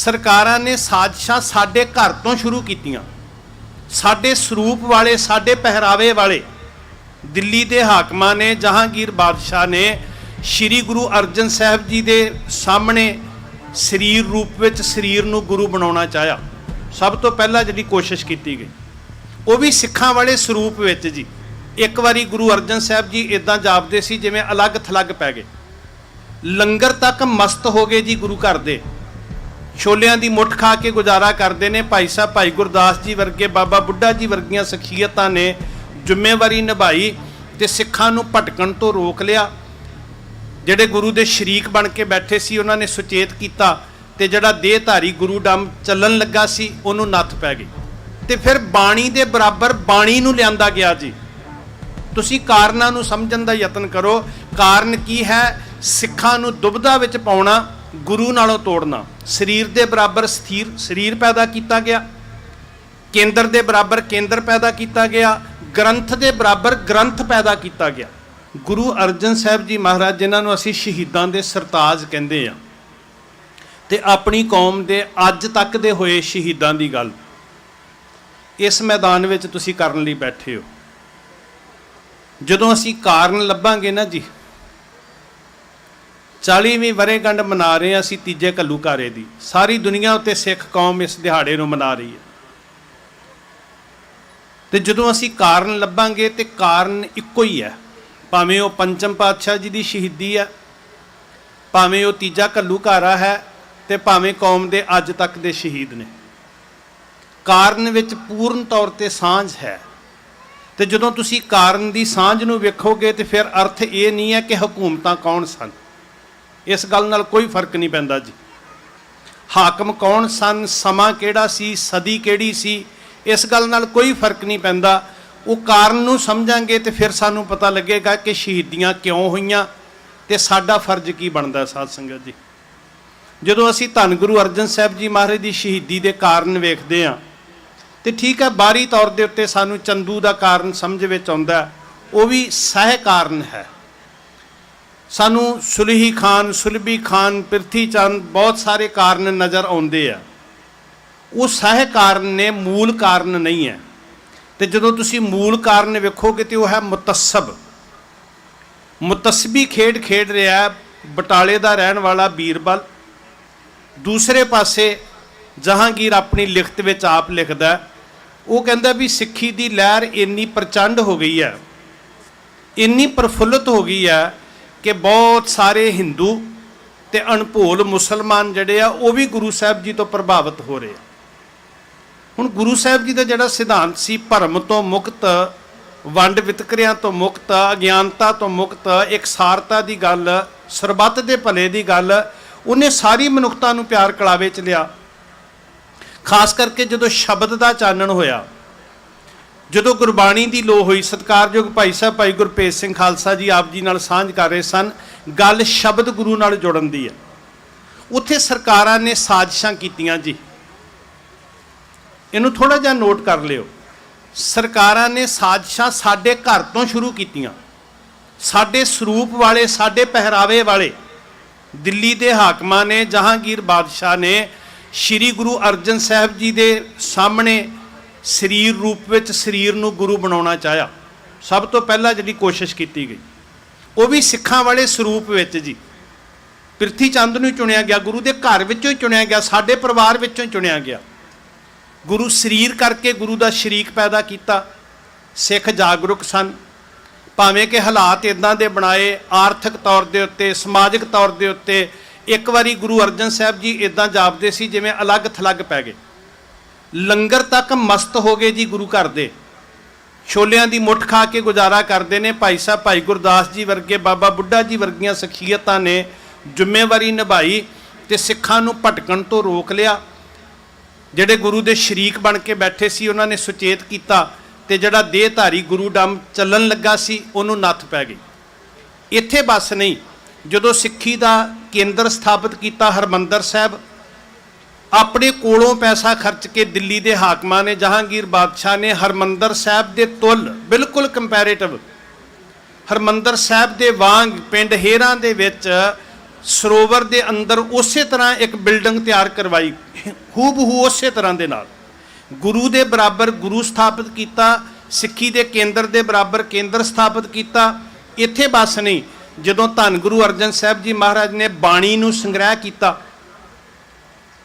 ਸਰਕਾਰਾਂ ਨੇ ਸਾਜ਼ਿਸ਼ਾਂ ਸਾਡੇ ਘਰ ਤੋਂ ਸ਼ੁਰੂ ਕੀਤੀਆਂ। ਸਾਡੇ ਸਰੂਪ ਵਾਲੇ, ਸਾਡੇ ਪਹਿਰਾਵੇ ਵਾਲੇ ਦਿੱਲੀ ਦੇ ਹਾਕਮਾਂ ਨੇ, ਜਹਾਂਗੀਰ ਬਾਦਸ਼ਾਹ ਨੇ ਸ਼੍ਰੀ ਗੁਰੂ ਅਰਜਨ ਸਾਹਿਬ ਜੀ ਦੇ ਸਾਹਮਣੇ ਸਰੀਰ ਰੂਪ ਵਿੱਚ ਸਰੀਰ ਨੂੰ ਗੁਰੂ ਬਣਾਉਣਾ ਚਾਹਿਆ। ਸਭ ਤੋਂ ਪਹਿਲਾਂ ਜਿਹੜੀ ਕੋਸ਼ਿਸ਼ ਕੀਤੀ ਗਈ ਉਹ ਵੀ ਸਿੱਖਾਂ ਵਾਲੇ ਸਰੂਪ ਵਿੱਚ ਜੀ। ਇੱਕ ਵਾਰੀ ਗੁਰੂ ਅਰਜਨ ਸਾਹਿਬ ਜੀ ਇਦਾਂ ਜਾਪਦੇ ਸੀ ਜਿਵੇਂ ਅਲੱਗ ਥਲੱਗ ਪੈ ਗਏ, ਲੰਗਰ ਤੱਕ ਮਸਤ ਹੋ ਗਏ ਜੀ। ਗੁਰੂ ਘਰ ਦੇ ਛੋਲਿਆਂ ਦੀ ਮੁੱਠ ਖਾ ਕੇ ਗੁਜ਼ਾਰਾ ਕਰਦੇ ਨੇ। ਭਾਈ ਸਾਹਿਬ ਭਾਈ ਗੁਰਦਾਸ ਜੀ ਵਰਗੇ, ਬਾਬਾ ਬੁੱਢਾ ਜੀ ਵਰਗੀਆਂ ਸ਼ਖਸੀਅਤਾਂ ਨੇ ਜ਼ਿੰਮੇਵਾਰੀ ਨਿਭਾਈ ਤੇ ਸਿੱਖਾਂ ਨੂੰ ਭਟਕਣ ਤੋਂ ਰੋਕ ਲਿਆ। ਜਿਹੜੇ ਗੁਰੂ ਦੇ ਸ਼ਰੀਕ ਬਣ ਕੇ ਬੈਠੇ ਸੀ ਉਹਨਾਂ ਨੇ ਸੁਚੇਤ ਕੀਤਾ ਤੇ ਜਿਹੜਾ ਦੇਹਧਾਰੀ ਗੁਰੂ ਡੰਮ ਚੱਲਣ ਲੱਗਾ ਸੀ ਉਹਨੂੰ ਨੱਥ ਪੈ ਗਈ। ਤੇ ਫਿਰ ਬਾਣੀ ਦੇ ਬਰਾਬਰ ਬਾਣੀ ਨੂੰ ਲਿਆਂਦਾ ਗਿਆ ਜੀ। ਤੁਸੀਂ ਕਾਰਨਾਂ ਨੂੰ ਸਮਝਣ ਦਾ ਯਤਨ ਕਰੋ। ਕਾਰਨ ਕੀ ਹੈ? ਸਿੱਖਾਂ ਨੂੰ ਦੁਬਧਾ ਵਿੱਚ ਪਾਉਣਾ, ਗੁਰੂ ਨਾਲੋਂ ਤੋੜਨਾ। ਸਰੀਰ ਦੇ ਬਰਾਬਰ ਸਥਿਰ ਸਰੀਰ ਪੈਦਾ ਕੀਤਾ ਗਿਆ, ਕੇਂਦਰ ਦੇ ਬਰਾਬਰ ਕੇਂਦਰ ਪੈਦਾ ਕੀਤਾ ਗਿਆ, ਗ੍ਰੰਥ ਦੇ ਬਰਾਬਰ ਗ੍ਰੰਥ ਪੈਦਾ ਕੀਤਾ ਗਿਆ। ਗੁਰੂ ਅਰਜਨ ਸਾਹਿਬ ਜੀ ਮਹਾਰਾਜ, ਜਿਨ੍ਹਾਂ ਨੂੰ ਅਸੀਂ ਸ਼ਹੀਦਾਂ ਦੇ ਸਰਤਾਜ ਕਹਿੰਦੇ ਆ, ਤੇ ਆਪਣੀ ਕੌਮ ਦੇ ਅੱਜ ਤੱਕ ਦੇ ਹੋਏ ਸ਼ਹੀਦਾਂ ਦੀ ਗੱਲ ਇਸ ਮੈਦਾਨ ਵਿੱਚ ਤੁਸੀਂ ਕਰਨ ਲਈ ਬੈਠੇ ਹੋ। ਜਦੋਂ ਅਸੀਂ ਕਾਰਨ ਲੱਭਾਂਗੇ ਨਾ ਜੀ, 40ਵੀਂ ਵਰ੍ਹੇਗੰਢ ਮਨਾ ਰਹੇ ਹਾਂ ਅਸੀਂ ਤੀਜੇ ਘੱਲੂਘਾਰੇ ਦੀ। ਸਾਰੀ ਦੁਨੀਆ ਉੱਤੇ ਸਿੱਖ ਕੌਮ ਇਸ ਦਿਹਾੜੇ ਨੂੰ ਮਨਾ ਰਹੀ ਹੈ। ਤੇ ਜਦੋਂ ਅਸੀਂ ਕਾਰਨ ਲੱਭਾਂਗੇ ਤੇ ਕਾਰਨ ਇੱਕੋ ਹੀ ਹੈ, ਭਾਵੇਂ ਉਹ ਪੰਚਮ ਪਾਤਸ਼ਾਹ ਜੀ ਦੀ ਸ਼ਹੀਦੀ ਹੈ, ਭਾਵੇਂ ਉਹ ਤੀਜਾ ਘੱਲੂਘਾਰਾ ਹੈ, ਤੇ ਭਾਵੇਂ ਕੌਮ ਦੇ ਅੱਜ ਤੱਕ ਦੇ ਸ਼ਹੀਦ ਨੇ। ਕਾਰਨ ਵਿੱਚ ਪੂਰਨ ਤੌਰ ਤੇ ਸਾਂਝ ਹੈ। ਤੇ ਜਦੋਂ ਤੁਸੀਂ ਕਾਰਨ ਦੀ ਸਾਂਝ ਨੂੰ ਵੇਖੋਗੇ ਤੇ ਫਿਰ ਅਰਥ ਇਹ ਨਹੀਂ ਹੈ ਕਿ ਹਕੂਮਤਾਂ ਕੌਣ ਸਨ। ਇਸ ਗੱਲ ਨਾਲ ਕੋਈ ਫਰਕ ਨਹੀਂ ਪੈਂਦਾ ਜੀ। ਹਾਕਮ ਕੌਣ ਸਨ, ਸਮਾਂ ਕਿਹੜਾ ਸੀ, ਸਦੀ ਕਿਹੜੀ ਸੀ, ਇਸ ਗੱਲ ਨਾਲ ਕੋਈ ਫਰਕ ਨਹੀਂ ਪੈਂਦਾ। ਉਹ ਕਾਰਨ ਨੂੰ ਸਮਝਾਂਗੇ ਤੇ ਫਿਰ ਸਾਨੂੰ ਪਤਾ ਲੱਗੇਗਾ ਕਿ ਸ਼ਹੀਦੀਆਂ ਕਿਉਂ ਹੋਈਆਂ ਤੇ ਸਾਡਾ ਫਰਜ਼ ਕੀ ਬਣਦਾ। ਸਾਧ ਸੰਗਤ ਜੀ, ਜਦੋਂ ਅਸੀਂ ਧੰਨ ਗੁਰੂ ਅਰਜਨ ਸਾਹਿਬ ਜੀ ਮਹਾਰਾਜ ਦੀ ਸ਼ਹੀਦੀ ਦੇ ਕਾਰਨ ਵੇਖਦੇ ਹਾਂ ਤੇ ਠੀਕ ਹੈ, ਬਾਹਰੀ ਤੌਰ ਦੇ ਉੱਤੇ ਸਾਨੂੰ ਚੰਦੂ ਦਾ ਕਾਰਨ ਸਮਝ ਵਿੱਚ ਆਉਂਦਾ, ਉਹ ਵੀ ਸਹਿ ਕਾਰਨ ਹੈ। ਸਾਨੂੰ ਸੁਲਹੀ ਖਾਨ, ਸੁਲਭੀ ਖਾਨ, ਪ੍ਰਿਥੀ ਚੰਦ, ਬਹੁਤ ਸਾਰੇ ਕਾਰਨ ਨਜ਼ਰ ਆਉਂਦੇ ਆ। ਉਹ ਸਹਿ ਕਾਰਨ ਨੇ, ਮੂਲ ਕਾਰਨ ਨਹੀਂ ਹੈ। ਤੇ ਜਦੋਂ ਤੁਸੀਂ ਮੂਲ ਕਾਰਨ ਵੇਖੋਗੇ ਤੇ ਉਹ ਹੈ ਮੁਤੱਸਬ। ਮੁਤੱਸਬੀ ਖੇਡ ਖੇਡ ਰਿਹਾ ਬਟਾਲੇ ਦਾ ਰਹਿਣ ਵਾਲਾ ਬੀਰਬਲ। ਦੂਸਰੇ ਪਾਸੇ ਜਹਾਂਗੀਰ ਆਪਣੀ ਲਿਖਤ ਵਿੱਚ ਆਪ ਲਿਖਦਾ, ਉਹ ਕਹਿੰਦਾ ਵੀ ਸਿੱਖੀ ਦੀ ਲਹਿਰ ਇੰਨੀ ਪ੍ਰਚੰਡ ਹੋ ਗਈ ਹੈ, ਇੰਨੀ ਪ੍ਰਫੁੱਲਤ ਹੋ ਗਈ ਹੈ ਕਿ ਬਹੁਤ ਸਾਰੇ ਹਿੰਦੂ ਤੇ ਅਣਭੋਲ ਮੁਸਲਮਾਨ ਜਿਹੜੇ ਆ ਉਹ ਵੀ ਗੁਰੂ ਸਾਹਿਬ ਜੀ ਤੋਂ ਪ੍ਰਭਾਵਿਤ ਹੋ ਰਹੇ ਆ। ਹੁਣ ਗੁਰੂ ਸਾਹਿਬ ਜੀ ਦਾ ਜਿਹੜਾ ਸਿਧਾਂਤ ਸੀ, ਭਰਮ ਤੋਂ ਮੁਕਤ, ਵੰਡ ਵਿਤਕਰਿਆਂ ਤੋਂ ਮੁਕਤ, ਅਗਿਆਨਤਾ ਤੋਂ ਮੁਕਤ, ਇਕਸਾਰਤਾ ਦੀ ਗੱਲ, ਸਰਬੱਤ ਦੇ ਭਲੇ ਦੀ ਗੱਲ, ਉਹਨੇ ਸਾਰੀ ਮਨੁੱਖਤਾ ਨੂੰ ਪਿਆਰ ਕਲਾਵੇ 'ਚ ਲਿਆ। ਖਾਸ ਕਰਕੇ ਜਦੋਂ ਸ਼ਬਦ ਦਾ ਚਾਨਣ ਹੋਇਆ, ਜਦੋਂ ਗੁਰਬਾਣੀ ਦੀ ਲੋਹ ਹੋਈ। ਸਤਿਕਾਰਯੋਗ ਭਾਈ ਸਾਹਿਬ ਭਾਈ ਗੁਰਭੇਜ ਸਿੰਘ ਖਾਲਸਾ ਜੀ ਆਪ ਜੀ ਨਾਲ ਸਾਂਝ ਕਰ ਰਹੇ ਸਨ। ਗੱਲ ਸ਼ਬਦ ਗੁਰੂ ਨਾਲ ਜੁੜਨ ਦੀ ਹੈ। ਉੱਥੇ ਸਰਕਾਰਾਂ ਨੇ ਸਾਜ਼ਿਸ਼ਾਂ ਕੀਤੀਆਂ ਜੀ। ਇਹਨੂੰ ਥੋੜਾ ਜਿਹਾ ਨੋਟ ਕਰ ਲਿਓ। ਸਰਕਾਰਾਂ ਨੇ ਸਾਜ਼ਿਸ਼ਾਂ ਸਾਡੇ ਘਰ ਤੋਂ ਸ਼ੁਰੂ ਕੀਤੀਆਂ। ਸਾਡੇ ਸਰੂਪ ਵਾਲੇ, ਸਾਡੇ ਪਹਿਰਾਵੇ ਵਾਲੇ ਦਿੱਲੀ ਦੇ ਹਾਕਮਾਂ ਨੇ, ਜਹਾਂਗੀਰ ਬਾਦਸ਼ਾਹ ਨੇ ਸ਼੍ਰੀ ਗੁਰੂ ਅਰਜਨ ਸਾਹਿਬ ਜੀ ਦੇ ਸਾਹਮਣੇ ਸਰੀਰ ਰੂਪ ਵਿੱਚ ਸਰੀਰ ਨੂੰ ਗੁਰੂ ਬਣਾਉਣਾ ਚਾਹਿਆ। ਸਭ ਤੋਂ ਪਹਿਲਾਂ ਜਿਹੜੀ ਕੋਸ਼ਿਸ਼ ਕੀਤੀ ਗਈ ਉਹ ਵੀ ਸਿੱਖਾਂ ਵਾਲੇ ਸਰੂਪ ਵਿੱਚ ਜੀ। ਪ੍ਰਿਥੀ ਚੰਦ ਨੂੰ ਚੁਣਿਆ ਗਿਆ, ਗੁਰੂ ਦੇ ਘਰ ਵਿੱਚੋਂ ਹੀ ਚੁਣਿਆ ਗਿਆ, ਸਾਡੇ ਪਰਿਵਾਰ ਵਿੱਚੋਂ ਹੀ ਚੁਣਿਆ ਗਿਆ। ਗੁਰੂ ਸਰੀਰ ਕਰਕੇ ਗੁਰੂ ਦਾ ਸ਼ਰੀਕ ਪੈਦਾ ਕੀਤਾ। ਸਿੱਖ ਜਾਗਰੂਕ ਸਨ, ਭਾਵੇਂ ਕਿ ਹਾਲਾਤ ਇਦਾਂ ਦੇ ਬਣਾਏ, ਆਰਥਿਕ ਤੌਰ ਦੇ ਉੱਤੇ, ਸਮਾਜਿਕ ਤੌਰ ਦੇ ਉੱਤੇ। ਇੱਕ ਵਾਰੀ ਗੁਰੂ ਅਰਜਨ ਸਾਹਿਬ ਜੀ ਇਦਾਂ ਜਾਪਦੇ ਸੀ ਜਿਵੇਂ ਅਲੱਗ ਥਲੱਗ ਪੈ ਗਏ, ਲੰਗਰ ਤੱਕ ਮਸਤ ਹੋ ਗਏ ਜੀ। ਗੁਰੂ ਘਰ ਦੇ ਛੋਲਿਆਂ ਦੀ ਮੁੱਠ ਖਾ ਕੇ ਗੁਜ਼ਾਰਾ ਕਰਦੇ ਨੇ। ਭਾਈ ਸਾਹਿਬ ਭਾਈ ਗੁਰਦਾਸ ਜੀ ਵਰਗੇ, ਬਾਬਾ ਬੁੱਢਾ ਜੀ ਵਰਗੀਆਂ ਸ਼ਖਸੀਅਤਾਂ ਨੇ ਜ਼ਿੰਮੇਵਾਰੀ ਨਿਭਾਈ ਤੇ ਸਿੱਖਾਂ ਨੂੰ ਭਟਕਣ ਤੋਂ ਰੋਕ ਲਿਆ। ਜਿਹੜੇ ਗੁਰੂ ਦੇ ਸ਼ਰੀਕ ਬਣ ਕੇ ਬੈਠੇ ਸੀ ਉਹਨਾਂ ਨੇ ਸੁਚੇਤ ਕੀਤਾ ਤੇ ਜਿਹੜਾ ਦੇਹਧਾਰੀ ਗੁਰੂ ਡੰਮ ਚੱਲਣ ਲੱਗਾ ਸੀ ਉਹਨੂੰ ਨੱਥ ਪੈ ਗਈ। ਇੱਥੇ ਬਸ ਨਹੀਂ, ਜਦੋਂ ਸਿੱਖੀ ਦਾ ਕੇਂਦਰ ਸਥਾਪਿਤ ਕੀਤਾ ਹਰਿਮੰਦਰ ਸਾਹਿਬ, ਆਪਣੇ ਕੋਲੋਂ ਪੈਸਾ ਖਰਚ ਕੇ ਦਿੱਲੀ ਦੇ ਹਾਕਮਾਂ ਨੇ, ਜਹਾਂਗੀਰ ਬਾਦਸ਼ਾਹ ਨੇ ਹਰਿਮੰਦਰ ਸਾਹਿਬ ਦੇ ਤੁੱਲ, ਬਿਲਕੁਲ ਕੰਪੈਰੇਟਿਵ, ਹਰਿਮੰਦਰ ਸਾਹਿਬ ਦੇ ਵਾਂਗ ਪਿੰਡ ਹੇਰਾਂ ਦੇ ਵਿੱਚ ਸਰੋਵਰ ਦੇ ਅੰਦਰ ਉਸੇ ਤਰ੍ਹਾਂ ਇੱਕ ਬਿਲਡਿੰਗ ਤਿਆਰ ਕਰਵਾਈ, ਹੂਬਹੂ ਉਸੇ ਤਰ੍ਹਾਂ ਦੇ ਨਾਲ। ਗੁਰੂ ਦੇ ਬਰਾਬਰ ਗੁਰੂ ਸਥਾਪਿਤ ਕੀਤਾ, ਸਿੱਖੀ ਦੇ ਕੇਂਦਰ ਦੇ ਬਰਾਬਰ ਕੇਂਦਰ ਸਥਾਪਿਤ ਕੀਤਾ। ਇੱਥੇ ਬਸ ਨਹੀਂ, ਜਦੋਂ ਧੰਨ ਗੁਰੂ ਅਰਜਨ ਸਾਹਿਬ ਜੀ ਮਹਾਰਾਜ ਨੇ ਬਾਣੀ ਨੂੰ ਸੰਗ੍ਰਹਿ ਕੀਤਾ,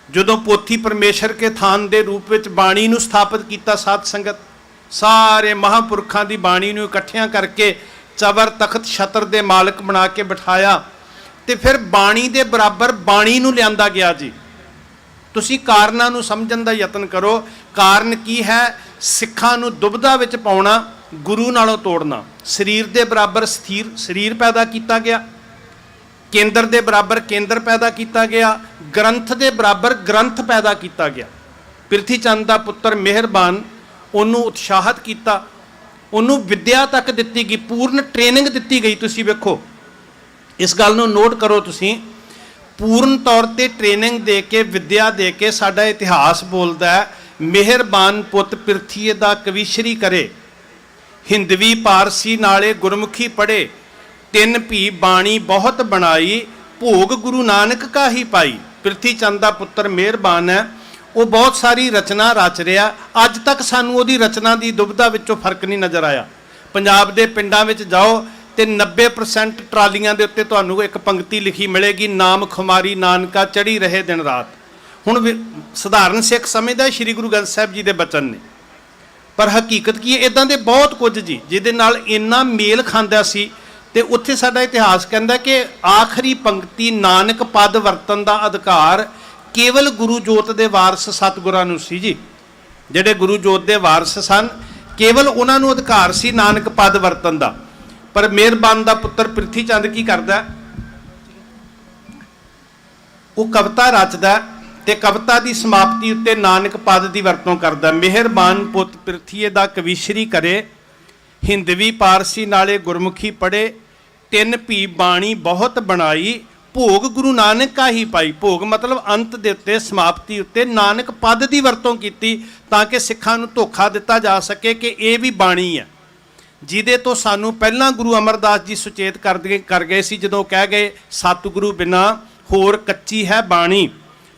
ਜਦੋਂ ਪੋਥੀ ਪਰਮੇਸ਼ਰ ਕੇ ਥਾਨ ਦੇ ਰੂਪ ਵਿੱਚ ਬਾਣੀ ਨੂੰ ਸਥਾਪਿਤ ਕੀਤਾ, ਸਾਧ ਸੰਗਤ ਸਾਰੇ ਮਹਾਂਪੁਰਖਾਂ ਦੀ ਬਾਣੀ ਨੂੰ ਇਕੱਠਿਆਂ ਕਰਕੇ ਚਵਰ ਤਖਤ ਛਤਰ ਦੇ ਮਾਲਕ ਬਣਾ ਕੇ ਬਿਠਾਇਆ, ਤੇ ਫਿਰ ਬਾਣੀ ਦੇ ਬਰਾਬਰ ਬਾਣੀ ਨੂੰ ਲਿਆਂਦਾ ਗਿਆ ਜੀ। ਤੁਸੀਂ ਕਾਰਨਾਂ ਨੂੰ ਸਮਝਣ ਦਾ ਯਤਨ ਕਰੋ। ਕਾਰਨ ਕੀ ਹੈ? ਸਿੱਖਾਂ ਨੂੰ ਦੁਬਿਧਾ ਵਿੱਚ ਪਾਉਣਾ, ਗੁਰੂ ਨਾਲੋਂ ਤੋੜਨਾ। ਸਰੀਰ ਦੇ ਬਰਾਬਰ ਸਥਿਰ ਸਰੀਰ ਪੈਦਾ ਕੀਤਾ ਗਿਆ, ਕੇਂਦਰ ਦੇ ਬਰਾਬਰ ਕੇਂਦਰ ਪੈਦਾ ਕੀਤਾ ਗਿਆ, ਗ੍ਰੰਥ ਦੇ ਬਰਾਬਰ ਗ੍ਰੰਥ ਪੈਦਾ ਕੀਤਾ ਗਿਆ। ਪ੍ਰਿਥੀ ਚੰਦ ਦਾ ਪੁੱਤਰ ਮਿਹਰਬਾਨ, ਉਹਨੂੰ ਉਤਸ਼ਾਹਿਤ ਕੀਤਾ, ਉਹਨੂੰ ਵਿੱਦਿਆ ਤੱਕ ਦਿੱਤੀ ਗਈ, ਪੂਰਨ ਟ੍ਰੇਨਿੰਗ ਦਿੱਤੀ ਗਈ। ਤੁਸੀਂ ਵੇਖੋ, ਇਸ ਗੱਲ ਨੂੰ ਨੋਟ ਕਰੋ ਤੁਸੀਂ, ਪੂਰਨ ਤੌਰ ਤੇ ਟ੍ਰੇਨਿੰਗ ਦੇ ਕੇ, ਵਿੱਦਿਆ ਦੇ ਕੇ ਸਾਡਾ ਇਤਿਹਾਸ ਬੋਲਦਾ ਹੈ, ਮਿਹਰਬਾਨ ਪੁੱਤ ਪ੍ਰਿਥੀਏ ਦਾ ਕਵੀਸ਼ਰੀ ਕਰੇ, ਹਿੰਦਵੀ ਪਾਰਸੀ ਨਾਲੇ ਗੁਰਮੁਖੀ ਪੜ੍ਹੇ, ਤਿੰਨ ਭੀ ਬਾਣੀ ਬਹੁਤ ਬਣਾਈ, ਭੋਗ ਗੁਰੂ ਨਾਨਕ ਕਾ ਹੀ ਪਾਈ। ਪ੍ਰਿਥੀ ਚੰਦ ਦਾ ਪੁੱਤਰ ਮਿਹਰਬਾਨ ਹੈ, ਉਹ ਬਹੁਤ ਸਾਰੀ ਰਚਨਾ ਰਚ ਰਿਹਾ। ਅੱਜ ਤੱਕ ਸਾਨੂੰ ਉਹਦੀ ਰਚਨਾ ਦੀ ਦੁਬਿਧਾ ਵਿੱਚੋਂ ਫਰਕ ਨਹੀਂ ਨਜ਼ਰ ਆਇਆ। ਪੰਜਾਬ ਦੇ ਪਿੰਡਾਂ ਵਿੱਚ ਜਾਓ ਤੇ 90% ਟਰਾਲੀਆਂ ਦੇ ਉੱਤੇ ਤੁਹਾਨੂੰ ਇੱਕ ਪੰਕਤੀ ਲਿਖੀ ਮਿਲੇਗੀ, ਨਾਮ ਖੁਮਾਰੀ ਨਾਨਕਾ ਚੜ੍ਹੀ ਰਹੇ ਦਿਨ ਰਾਤ। ਹੁਣ ਸਧਾਰਨ ਸਿੱਖ ਸਮਝਦਾ ਸ਼੍ਰੀ ਗੁਰੂ ਗ੍ਰੰਥ ਸਾਹਿਬ ਜੀ ਦੇ ਬਚਨ ਨੇ, ਪਰ ਹਕੀਕਤ ਕੀ ਹੈ? ਇੱਦਾਂ ਦੇ ਬਹੁਤ ਕੁਝ ਜੀ ਜਿਹਦੇ ਨਾਲ ਇੰਨਾ ਮੇਲ ਖਾਂਦਾ ਸੀ। ਤੇ ਉੱਥੇ ਸਾਡਾ ਇਤਿਹਾਸ ਕਹਿੰਦਾ ਕਿ ਆਖਰੀ ਪੰਕਤੀ, ਨਾਨਕ ਪਦ ਵਰਤਨ ਦਾ ਅਧਿਕਾਰ ਕੇਵਲ ਗੁਰੂ ਜੋਤ ਦੇ ਵਾਰਸ ਸਤਿਗੁਰਾਂ ਨੂੰ ਸੀ ਜੀ। ਜਿਹੜੇ ਗੁਰੂ ਜੋਤ ਦੇ ਵਾਰਸ ਸਨ, ਕੇਵਲ ਉਹਨਾਂ ਨੂੰ ਅਧਿਕਾਰ ਸੀ ਨਾਨਕ ਪਦ ਵਰਤਨ ਦਾ। ਪਰ ਮਿਹਰਬਾਨ ਦਾ ਪੁੱਤਰ ਪ੍ਰਿਥੀ ਚੰਦ ਕੀ ਕਰਦਾ? ਉਹ ਕਵਿਤਾ ਰਚਦਾ ਤੇ ਕਵਿਤਾ ਦੀ ਸਮਾਪਤੀ ਉੱਤੇ ਨਾਨਕ ਪਦ ਦੀ ਵਰਤੋਂ ਕਰਦਾ। ਮਿਹਰਬਾਨ ਪੁੱਤ ਪ੍ਰਿਥੀਏ ਦਾ ਕਵੀਸ਼ਰੀ ਕਰੇ, ਹਿੰਦਵੀ ਪਾਰਸੀ ਨਾਲੇ ਗੁਰਮੁਖੀ ਪੜ੍ਹੇ, ਤਿੰਨ ਭੀ ਬਾਣੀ ਬਹੁਤ ਬਣਾਈ, ਭੋਗ ਗੁਰੂ ਨਾਨਕ ਕਾ ਹੀ ਪਾਈ। ਭੋਗ ਮਤਲਬ ਅੰਤ ਦੇ ਉੱਤੇ, ਸਮਾਪਤੀ ਉੱਤੇ ਨਾਨਕ ਪਦ ਦੀ ਵਰਤੋਂ ਕੀਤੀ, ਤਾਂ ਕਿ ਸਿੱਖਾਂ ਨੂੰ ਧੋਖਾ ਦਿੱਤਾ ਜਾ ਸਕੇ ਕਿ ਇਹ ਵੀ ਬਾਣੀ ਹੈ, ਜਿਹਦੇ ਤੋਂ ਸਾਨੂੰ ਪਹਿਲਾਂ ਗੁਰੂ ਅਮਰਦਾਸ ਜੀ ਸੁਚੇਤ ਕਰ ਗਏ ਸੀ, ਜਦੋਂ ਕਹਿ ਗਏ ਸਤਿਗੁਰੂ ਬਿਨਾ ਹੋਰ ਕੱਚੀ ਹੈ ਬਾਣੀ,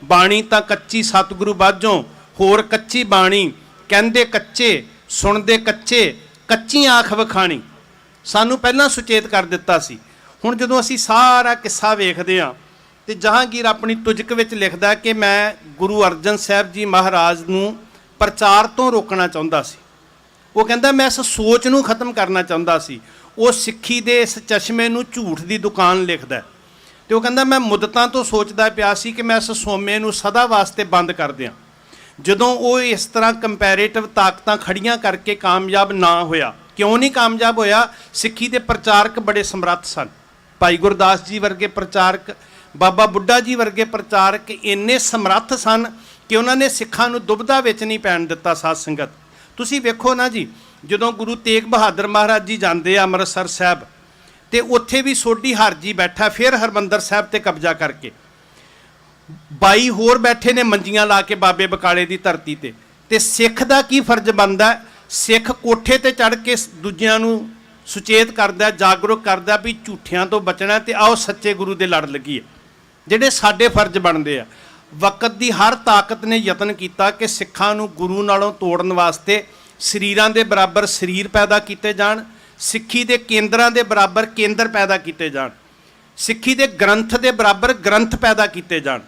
ਬਾਣੀ ਤਾਂ ਕੱਚੀ ਸਤਿਗੁਰੂ ਬਾਝੋਂ, ਹੋਰ ਕੱਚੀ ਬਾਣੀ, ਕਹਿੰਦੇ ਕੱਚੇ ਸੁਣਦੇ ਕੱਚੇ, ਕੱਚੀ ਆਖ ਵਖਾਣੀ। ਸਾਨੂੰ ਪਹਿਲਾਂ ਸੁਚੇਤ ਕਰ ਦਿੱਤਾ ਸੀ। ਹੁਣ ਜਦੋਂ ਅਸੀਂ ਸਾਰਾ ਕਿੱਸਾ ਵੇਖਦੇ ਹਾਂ ਤੇ ਜਹਾਂਗੀਰ ਆਪਣੀ ਤੁਜਕ ਵਿੱਚ ਲਿਖਦਾ ਕਿ ਮੈਂ ਗੁਰੂ ਅਰਜਨ ਸਾਹਿਬ ਜੀ ਮਹਾਰਾਜ ਨੂੰ ਪ੍ਰਚਾਰ ਤੋਂ ਰੋਕਣਾ ਚਾਹੁੰਦਾ ਸੀ। ਉਹ ਕਹਿੰਦਾ ਮੈਂ ਇਸ ਸੋਚ ਨੂੰ ਖਤਮ ਕਰਨਾ ਚਾਹੁੰਦਾ ਸੀ। ਉਹ ਸਿੱਖੀ ਦੇ ਇਸ ਚਸ਼ਮੇ ਨੂੰ ਝੂਠ ਦੀ ਦੁਕਾਨ ਲਿਖਦਾ ਤੇ ਉਹ ਕਹਿੰਦਾ ਮੈਂ ਮੁੱਦਤਾਂ ਤੋਂ ਸੋਚਦਾ ਪਿਆ ਸੀ ਕਿ ਮੈਂ ਇਸ ਸੋਮੇ ਨੂੰ ਸਦਾ ਵਾਸਤੇ ਬੰਦ ਕਰ ਦਿਆਂ। ਜਦੋਂ ਉਹ ਇਸ ਤਰ੍ਹਾਂ ਕੰਪੈਰੇਟਿਵ ਤਾਕਤਾਂ ਖੜੀਆਂ ਕਰਕੇ ਕਾਮਯਾਬ ਨਾ ਹੋਇਆ। ਕਿਉਂ ਨਹੀਂ ਕਾਮਯਾਬ ਹੋਇਆ? ਸਿੱਖੀ ਦੇ ਪ੍ਰਚਾਰਕ ਬੜੇ ਸਮਰੱਥ ਸਨ। ਭਾਈ ਗੁਰਦਾਸ ਜੀ ਵਰਗੇ ਪ੍ਰਚਾਰਕ, ਬਾਬਾ ਬੁੱਢਾ ਜੀ ਵਰਗੇ ਪ੍ਰਚਾਰਕ ਇੰਨੇ ਸਮਰੱਥ ਸਨ ਕਿ ਉਹਨਾਂ ਨੇ ਸਿੱਖਾਂ ਨੂੰ ਦੁਬਿਧਾ ਵਿੱਚ ਨਹੀਂ ਪੈਣ ਦਿੱਤਾ। ਸਾਧ ਸੰਗਤ ਤੁਸੀਂ ਵੇਖੋ ਨਾ ਜੀ, ਜਦੋਂ ਗੁਰੂ ਤੇਗ ਬਹਾਦਰ ਮਹਾਰਾਜ ਜੀ ਜਾਂਦੇ ਆ ਅੰਮ੍ਰਿਤਸਰ ਸਾਹਿਬ, ਤੇ ਉੱਥੇ ਵੀ ਸੋਢੀ ਹਰ ਜੀ ਬੈਠਾ, ਫਿਰ ਹਰਮੰਦਰ ਸਾਹਿਬ ਤੇ ਕਬਜ਼ਾ ਕਰਕੇ 22 ਹੋਰ ਬੈਠੇ ਨੇ ਮੰਜੀਆਂ ਲਾ ਕੇ ਬਾਬੇ ਬਕਾਲੇ ਦੀ ਧਰਤੀ ਤੇ ਸਿੱਖ ਦਾ ਕੀ ਫਰਜ਼ ਬਣਦਾ? ਸਿੱਖ ਕੋਠੇ ਤੇ ਚੜ੍ਹ ਕੇ ਦੂਜਿਆਂ ਨੂੰ ਸੁਚੇਤ ਕਰਦਾ, ਜਾਗਰੂਕ ਕਰਦਾ ਵੀ ਝੂਠਿਆਂ ਤੋਂ ਬਚਣਾ ਤੇ ਆਓ ਸੱਚੇ ਗੁਰੂ ਦੇ ਲੜ ਲੱਗੀਏ। ਜਿਹੜੇ ਸਾਡੇ ਫਰਜ਼ ਬਣਦੇ ਆ। ਵਕਤ ਦੀ ਹਰ ਤਾਕਤ ਨੇ ਯਤਨ ਕੀਤਾ ਕਿ ਸਿੱਖਾਂ ਨੂੰ ਗੁਰੂ ਨਾਲੋਂ ਤੋੜਨ ਵਾਸਤੇ ਸਰੀਰਾਂ ਦੇ ਬਰਾਬਰ ਸਰੀਰ ਪੈਦਾ ਕੀਤੇ ਜਾਣ, ਸਿੱਖੀ ਦੇ ਕੇਂਦਰਾਂ ਦੇ ਬਰਾਬਰ ਕੇਂਦਰ ਪੈਦਾ ਕੀਤੇ ਜਾਣ, ਸਿੱਖੀ ਦੇ ਗ੍ਰੰਥ ਦੇ ਬਰਾਬਰ ਗ੍ਰੰਥ ਪੈਦਾ ਕੀਤੇ ਜਾਣ।